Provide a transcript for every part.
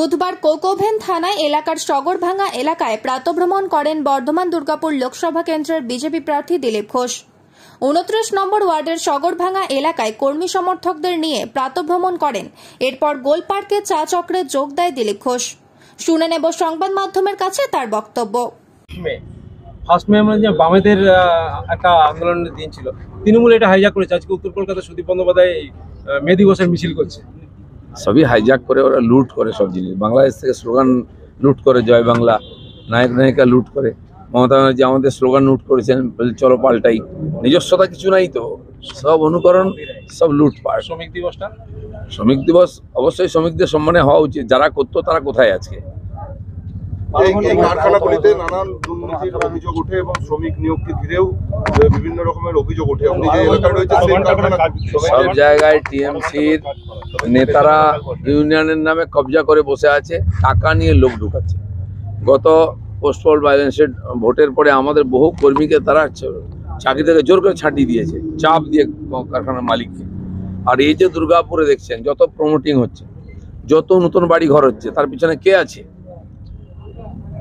বুধবার কোকোভেন থানায় এলাকার সগরভাঙ্গা এলাকায় প্রাতঃভ্রমণ করেন বর্ধমান দুর্গাপুর লোকসভা কেন্দ্রের বিজেপি প্রার্থী দিলীপ ঘোষ। 29 নম্বর ওয়ার্ডের সগরভাঙ্গা এলাকায় কর্মী সমর্থকদের নিয়ে প্রাতঃভ্রমণ করেন। এরপর গোল পার্কে চা চক্রে যোগ দেয় দিলীপ ঘোষ। শুনে নেব সংবাদ মাধ্যমের কাছে তার বক্তব্য। ফার্স্ট মে মানে যে বামেদের একটা আন্দোলনের দিন ছিল, তৃণমূল এটা হাইজ্যাক করেছে। আজকে উত্তর কলকাতা সুদীপ বন্দ্যোপাধ্যায় মে দিবসের মিছিল করছে। সবই হাইজ্যাক করে, ওরা লুট করে সব জিনিস। বাংলাদেশ থেকে স্লোগান লুট করে, জয় বাংলা, নায়ক নায়িকা লুট করে। মমতা ব্যানার্জি আমাদের স্লোগান লুট করেছেন, চলো পাল্টাই। নিজস্বতা কিছু নাই তো, সব অনুকরণ, সব লুটপাট। শ্রমিক দিবসটা, শ্রমিক দিবস অবশ্যই শ্রমিকদের সম্মানে হওয়া উচিত। যারা করতো তারা কোথায় আজকে? কারখানাগুলিতে নানান দুর্নীতির অভিযোগ ওঠে এবং শ্রমিক নিয়োগকে ঘিরেও বিভিন্ন রকমের অভিযোগ ওঠে। সব জায়গায় টিএমসির নেতারা ইউনিয়নের নামে কবজা করে বসে আছে, টাকা নিয়ে লোক ঢুকাচ্ছে। গত পোস্টপল ভায়োলেন্সের ভোটের পরে আমাদের বহু কর্মীকে তারা চাকরি থেকে জোর করে ছাঁটিয়ে দিয়েছে, চাপ দিয়ে কারখানার মালিককে। আর এই যে দুর্গাপুরে দেখছেন যত প্রমোটিং হচ্ছে, যত নতুন বাড়ি ঘর হচ্ছে, তার পিছনে কে আছে?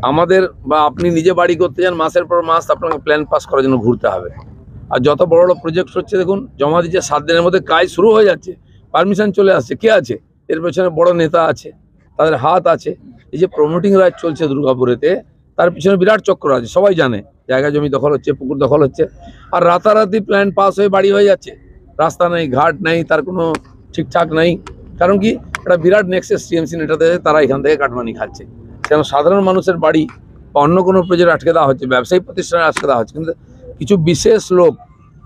আমাদের বা আপনি নিজে বাড়ি করতে যান, মাসের পর মাস আপনাকে প্ল্যান পাস করার জন্য ঘুরতে হবে। আর যত বড় বড় প্রজেক্ট হচ্ছে দেখুন, জমা দিচ্ছে 7 দিনের মধ্যে কাজ শুরু হয়ে যাচ্ছে, পারমিশন চলে আসছে। কে আছে এর পেছনে? বড় নেতা আছে, তাদের হাত আছে। এই যে প্রমোটিং রাজ চলছে দুর্গাপুরেতে, তার পিছনে বিরাট চক্র আছে। সবাই জানে জায়গা জমি দখল হচ্ছে, পুকুর দখল হচ্ছে। আর রাতারাতি প্ল্যান পাস হয়ে বাড়ি হয়ে যাচ্ছে। রাস্তা নেই, ঘাট নেই, তার কোনো ঠিকঠাক নেই। কারণ কি? একটা বিরাট নেক্সাস টিএমসি নেতাতে তারা এখান থেকে কাটমানি খাচ্ছে। কেন সাধারণ মানুষের বাড়ি বা অন্য কোনো প্রজেক্ট আটকে দেওয়া হচ্ছে, ব্যবসায়িক প্রতিষ্ঠানে আটকে দেওয়া হচ্ছে। কিন্তু কিছু বিশেষ লোক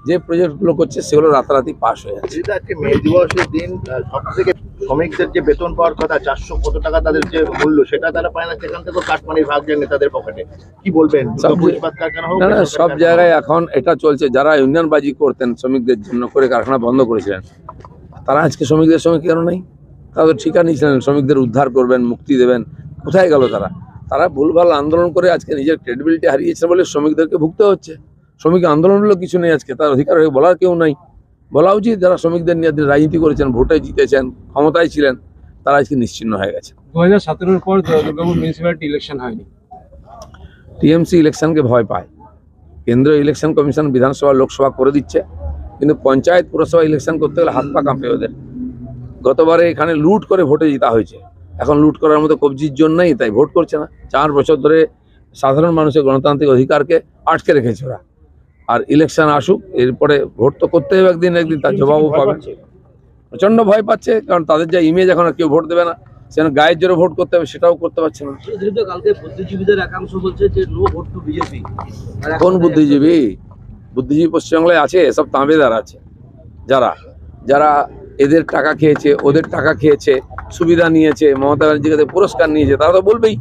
যে প্রজেক্টগুলো করছে সেগুলো রাতারাতি পাস হয়ে যাচ্ছে। আজকে মে দিবসের দিন সব থেকে শ্রমিকদের যে বেতন পাওয়ার কথা 400 কত টাকা তাদের যে মূল্য, সেটা তারা পায় না। সেখান থেকে কাটমানির ভাগ যায় নেতাদের পকেটে। কি বলবেন? না, সব জায়গায় এখন এটা চলছে। যারা ইউনিয়নবাজি করতেন শ্রমিকদের জন্য করে কারখানা বন্ধ করেছিলেন, তারা আজকে শ্রমিকদের সঙ্গে কেন নেই? তাদের ঠিকা নিয়েছিলেন শ্রমিকদের উদ্ধার করবেন, মুক্তি দেবেন। কোথায় গেল তারা? তারা ভুলভাল আন্দোলন করে আজকে নিজের ক্রেডিবিলিটি হারিয়েছে বলে শ্রমিকদেরকে ভুগতে হচ্ছে। শ্রমিক আন্দোলন হলো কিছু নেই আজকে, তার অধিকার হয়ে বলার কেউ নাই। বলা উচিত যারা শ্রমিকদের নিয়ে রাজনীতি করেছেন, ভোটে জিতেছেন, ক্ষমতায় ছিলেন, তারা আজকে নিশ্চিহ্ন হয়ে গেছে। 2017-এর পর দুর্গাপুর মিউনিসিপ্যালিটি ইলেকশন হয়নি। টিএমসি ইলেকশনকে ভয় পায়। কেন্দ্রীয় ইলেকশন কমিশন বিধানসভা লোকসভা করে দিচ্ছে, কিন্তু পঞ্চায়েত পুরসভা ইলেকশন করতে গেলে হাত পা কাঁপে ওদের। গতবারে এখানে লুট করে ভোটে জিতা হয়েছে, এখন লুট করার মতো কবজির জন্য নেই, তাই ভোট করছে না। 4 বছর ধরে সাধারণ মানুষের গণতান্ত্রিক অধিকারকে আটকে রেখেছে ওরা। আর ইলেকশন আসুক, এরপরে ভোট তো করতে হবে একদিন একদিন, তার জবাবও পাবে। প্রচণ্ড ভয় পাচ্ছে, কারণ তাদের যা ইমেজ, এখন আর কেউ ভোট দেবে না। সেখানে গায়ের জোরে ভোট করতে হবে, সেটাও করতে পারছে না। কালকে বুদ্ধিজীবীদের একাংশ বলছে যে নো ভোট টু বিজেপি। কোন বুদ্ধিজীবী? বুদ্ধিজীবী পশ্চিমবাংলায় আছে, এসব তাঁবেদার আছে। যারা এদের টাকা খেয়েছে, ওদের টাকা খেয়েছে, সুবিধা নিয়েছে, মমতা ব্যানার্জির কাছে পুরস্কার নিয়েছে, তারা তো বলবেই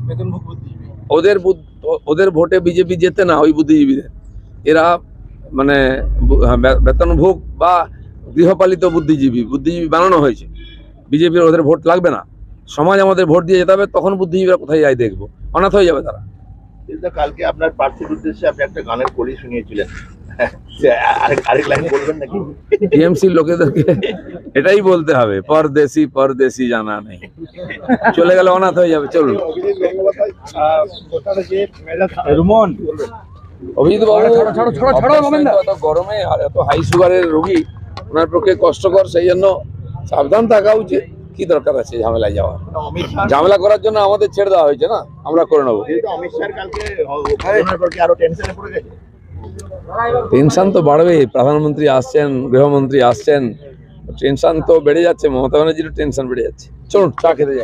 ওদের ভোটে বিজেপি জেতে না। ওই বুদ্ধিজীবীদের, এরা মানে বেতনভোগ বা গৃহপালিত বুদ্ধিজীবী বানানো হয়েছে। বিজেপির ওদের ভোট লাগবে না। সমাজ আমাদের ভোট দিয়ে যেতে হবে, তখন বুদ্ধিজীবীরা কোথায় যায় দেখবো, অনাথ হয়ে যাবে তারা। কালকে আপনার প্রার্থীর উদ্দেশ্যে আপনি একটা গানের কলি শুনিয়েছিলেন, আরেক লাইন বলবেন নাকি? টিএমসির লোকেদেরকে এটাই বলতে হবে, পরদেশি পরদেশি জানা নেই। চলে গেলে অনাথ হয়ে যাবে। চলুন। অভিজিৎ বাবু এত গরমে আর এত হাই সুগারের রোগী, ওনার পক্ষে কষ্টকর, সেই জন্য সাবধান থাকা উচিত। কি দরকার আছে ঝামেলায় যাওয়া? ঝামেলা করার জন্য আমাদের ছেড়ে দেওয়া হয়েছে না, আমরা করে নেবো। টেনশন তো বাড়বে, প্রধানমন্ত্রী আসছেন, গৃহমন্ত্রী আসছেন, টেনশন তো বেড়ে যাচ্ছে। মমতা ব্যানার্জিরও টেনশন বেড়ে যাচ্ছে। চলুন চা খেতে যাই।